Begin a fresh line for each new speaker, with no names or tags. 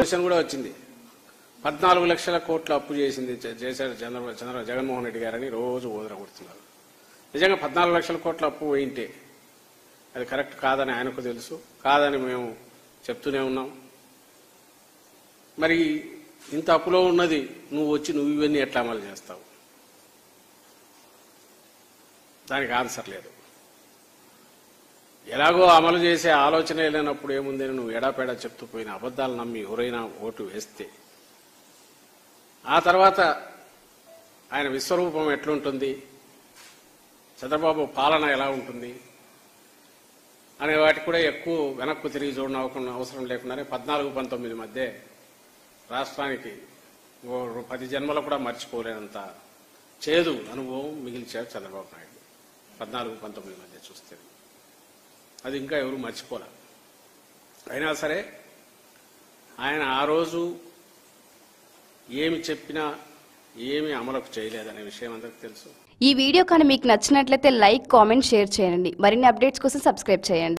Question కూడా వచ్చింది. 14 లక్షల కోట్ల అప్పు చేశారు జగన్మోహన్ రెడ్డి గారని రోజు ఓదర కొడుతున్నారు. నిజంగా 14 లక్షల కోట్ల అప్పు వేయింటే అది కరెక్ట్ కాదని ఆయనకు తెలుసు, కాదని మేము చెప్తూనే ఉన్నాం. మరి ఇంత అప్పులో ఉన్నది నువ్వు ఇవన్నీ ఎట్లా అమలు చేస్తావు? దానికి ఆన్సర్ లేదు. ఎలాగో అమలు చేసే ఆలోచన లేనప్పుడు ఏముందని నువ్వు ఎడాపేడా చెప్తూ పోయిన అబద్దాలు నమ్మి ఎవరైనా ఓటు వేస్తే ఆ తర్వాత ఆయన విశ్వరూపం ఎట్లుంటుంది, చంద్రబాబు పాలన ఎలా ఉంటుంది అనే వాటికి కూడా ఎక్కువ వెనక్కు తిరిగి చూడనవకుండా అవసరం లేకుండానే 14-19 మధ్య రాష్ట్రానికి 10 జన్మలు కూడా మర్చిపోలేనంత చేదు అనుభవం మిగిల్చారు చంద్రబాబు నాయుడు. 14-19 మధ్య చూస్తే అది ఇంకా ఎవరు మర్చిపోలే. అయినా సరే ఆయన ఆ రోజు ఏమి చెప్పినా ఏమి అమలుకు చేయలేదనే విషయం అందరికీ తెలుసు.
ఈ వీడియో కానీ మీకు నచ్చినట్లయితే లైక్, కామెంట్, షేర్ చేయండి. మరిన్ని అప్డేట్స్ కోసం సబ్స్క్రైబ్ చేయండి.